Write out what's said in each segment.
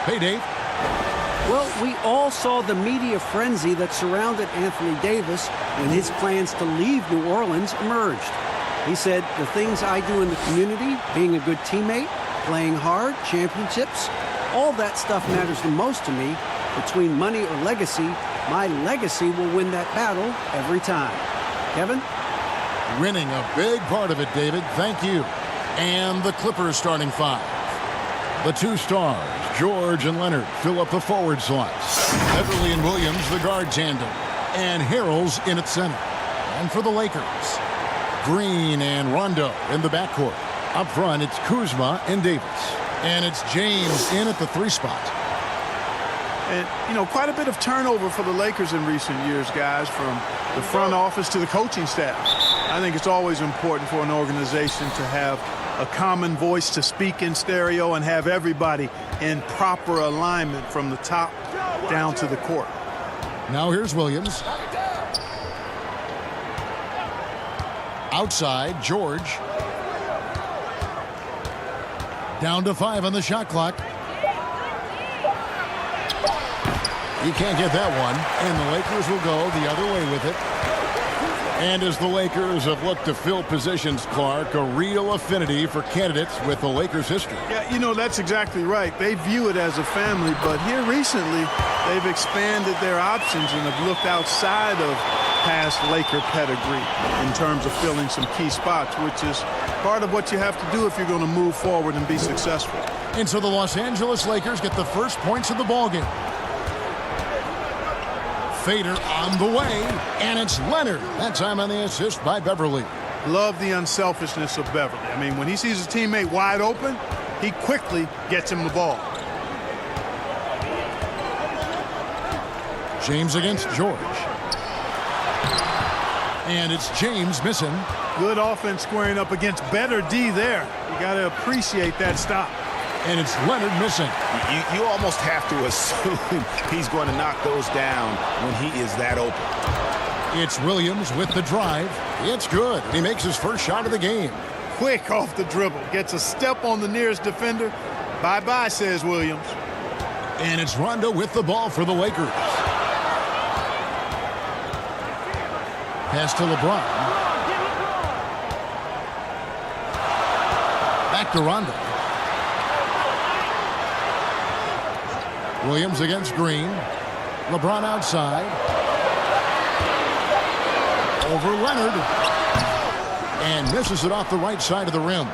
Hey, Dave. Well, we all saw the media frenzy that surrounded Anthony Davis when his plans to leave New Orleans emerged. He said, the things I do in the community, being a good teammate, playing hard, championships, all that stuff matters the most to me. Between money or legacy, my legacy will win that battle every time. Kevin? Winning a big part of it, David. Thank you. And the Clippers starting five. The two stars, George and Leonard, fill up the forward slots. Beverly and Williams, the guard tandem. And Harrell's in at center. And for the Lakers, Green and Rondo in the backcourt. Up front, it's Kuzma and Davis. And it's James in at the three spot. And, you know, quite a bit of turnover for the Lakers in recent years, guys, from the front office to the coaching staff. I think it's always important for an organization to have a common voice to speak in stereo and have everybody in proper alignment from the top down to the court. Now here's Williams. Outside, George. Down to 5 on the shot clock. He can't get that one, and the Lakers will go the other way with it. And as the Lakers have looked to fill positions, Clark, a real affinity for candidates with the Lakers' history. Yeah, you know, that's exactly right. They view it as a family, but here recently, they've expanded their options and have looked outside of past Laker pedigree in terms of filling some key spots, which is part of what you have to do if you're going to move forward and be successful. And so the Los Angeles Lakers get the first points of the ballgame. Fader on the way, and it's Leonard. That time on the assist by Beverly. Love the unselfishness of Beverly. I mean, when he sees his teammate wide open, he quickly gets him the ball. James against George. And it's James missing. Good offense squaring up against better D there. You got to appreciate that stop. And it's Leonard missing. You almost have to assume he's going to knock those down when he is that open. It's Williams with the drive. It's good. He makes his first shot of the game. Quick off the dribble. Gets a step on the nearest defender. Bye-bye, says Williams. And it's Rondo with the ball for the Lakers. Pass to LeBron. Back to Rondo. Williams against Green. LeBron outside. Over Leonard. And misses it off the right side of the rim.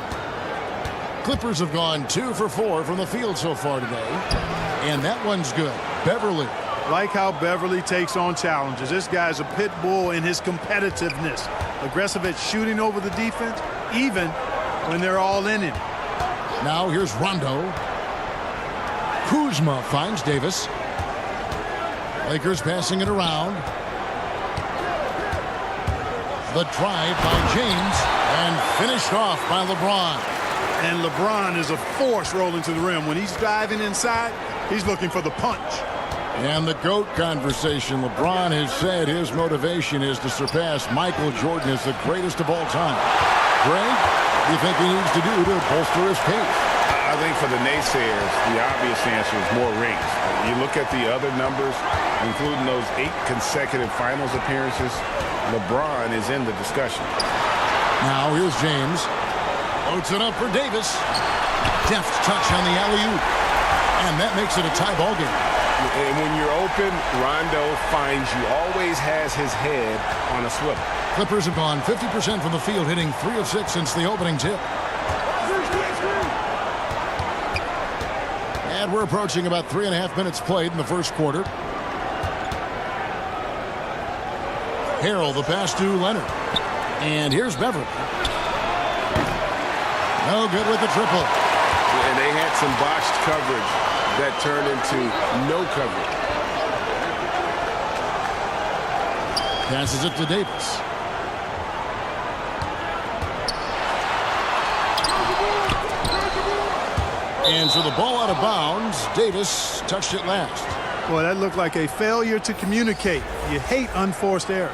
Clippers have gone 2 for 4 from the field so far today. And that one's good. Beverly. Like how Beverly takes on challenges. This guy's a pit bull in his competitiveness. Aggressive at shooting over the defense, even when they're all in him. Now here's Rondo. Kuzma finds Davis. Lakers passing it around. The drive by James and finished off by LeBron. And LeBron is a force rolling to the rim. When he's diving inside, he's looking for the punch. And the GOAT conversation. LeBron has said his motivation is to surpass Michael Jordan as the greatest of all time. Greg, what do you think he needs to do to bolster his case? I think for the naysayers, the obvious answer is more rings. You look at the other numbers, including those 8 consecutive finals appearances, LeBron is in the discussion. Now here's James. Loads it up for Davis. Deft touch on the alley-oop. And that makes it a tie ball game. And when you're open, Rondo finds you, always has his head on a swivel. Clippers have gone 50% from the field, hitting 3 of 6 since the opening tip. And we're approaching about 3.5 minutes played in the first quarter. Harrell, the pass to Leonard. And here's Beverly. No good with the triple. And they had some botched coverage that turned into no coverage. Passes it to Davis. And so the ball out of bounds. Davis touched it last. Boy, that looked like a failure to communicate. You hate unforced errors.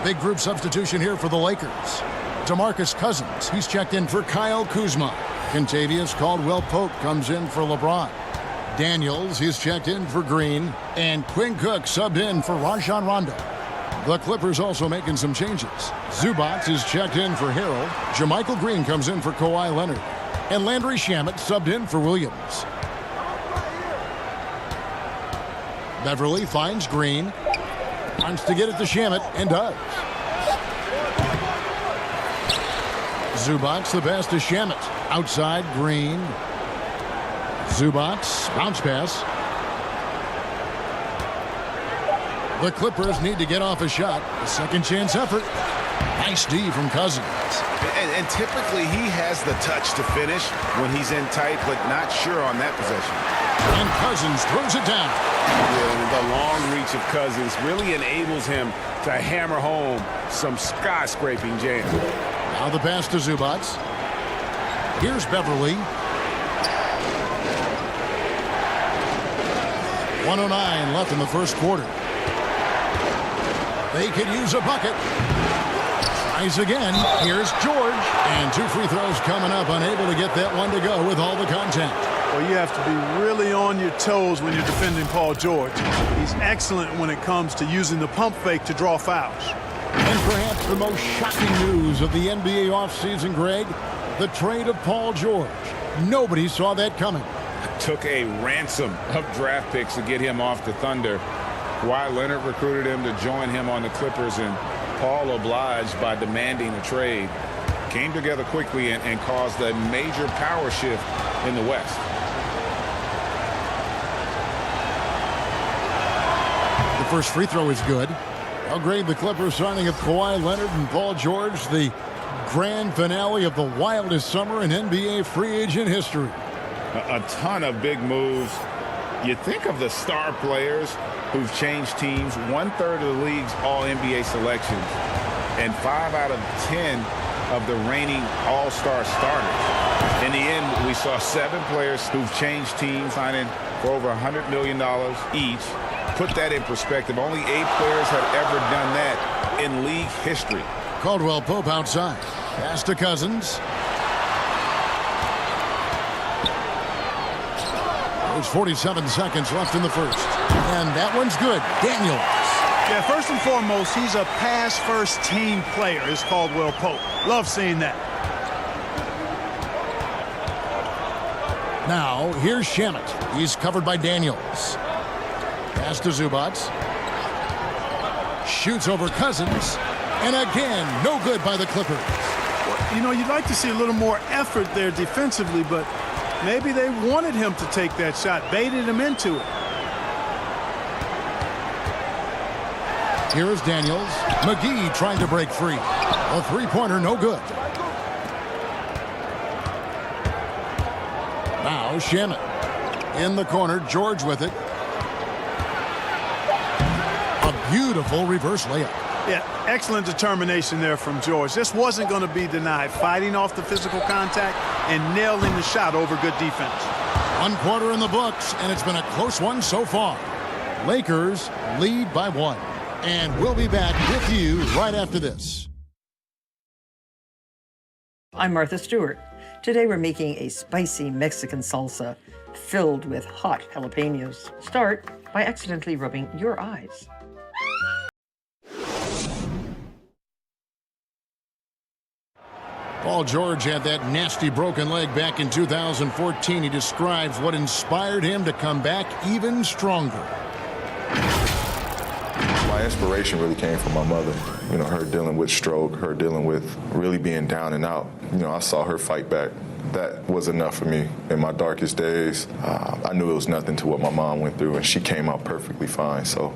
Big group substitution here for the Lakers. DeMarcus Cousins, he's checked in for Kyle Kuzma. Kentavious Caldwell-Pope comes in for LeBron. Daniels, he's checked in for Green. And Quinn Cook subbed in for Rajon Rondo. The Clippers also making some changes. Zubac is checked in for Harrell. JaMychal Green comes in for Kawhi Leonard. And Landry Shamet subbed in for Williams. Beverly finds Green. Wants to get it to Shamet, and does. Zubac the pass to Shamet. Outside, Green. Zubac, bounce pass. The Clippers need to get off a shot. A second chance effort. Nice D from Cousins. And typically he has the touch to finish when he's in tight, but not sure on that possession. And Cousins throws it down. Yeah, the long reach of Cousins really enables him to hammer home some skyscraping jam. Now the pass to Zubac. Here's Beverly. 1:09 left in the first quarter. They could use a bucket. Tries again. Here's George. And 2 free throws coming up. Unable to get that one to go with all the contact. Well, you have to be really on your toes when you're defending Paul George. He's excellent when it comes to using the pump fake to draw fouls. And perhaps the most shocking news of the NBA offseason, Greg, the trade of Paul George. Nobody saw that coming. Took a ransom of draft picks to get him off the Thunder. Kawhi Leonard recruited him to join him on the Clippers, and Paul obliged by demanding a trade. Came together quickly and caused a major power shift in the West. The first free throw is good. Well, Greg, the Clippers signing of Kawhi Leonard and Paul George, the grand finale of the wildest summer in NBA free agent history. A ton of big moves. You think of the star players who've changed teams, 1/3 of the league's all-NBA selections, and 5 out of 10 of the reigning all-star starters. In the end, we saw 7 players who've changed teams, signing for over $100 million each. Put that in perspective, only 8 players have ever done that in league history. Caldwell Pope outside. Pass to Cousins. There's 47 seconds left in the first. And that one's good. Daniels. Yeah, first and foremost, he's a pass-first team player, is Caldwell Pope. Love seeing that. Now, here's Shamet. He's covered by Daniels. Pass to Zubac. Shoots over Cousins. And again, no good by the Clippers. You know, you'd like to see a little more effort there defensively, but maybe they wanted him to take that shot, baited him into it. Here is Daniels. McGee trying to break free. A three-pointer, no good. Now Shamet. In the corner, George with it. A beautiful reverse layup. Yeah, excellent determination there from George. This wasn't going to be denied. Fighting off the physical contact and nailing the shot over good defense. 1 quarter in the books, and it's been a close one so far. Lakers lead by 1. And we'll be back with you right after this. I'm Martha Stewart. Today we're making a spicy Mexican salsa filled with hot jalapenos. Start by accidentally rubbing your eyes. Paul George had that nasty broken leg back in 2014. He describes what inspired him to come back even stronger. My inspiration really came from my mother. You know, her dealing with stroke, her dealing with really being down and out. You know, I saw her fight back. That was enough for me. In my darkest days, I knew it was nothing to what my mom went through, and she came out perfectly fine. So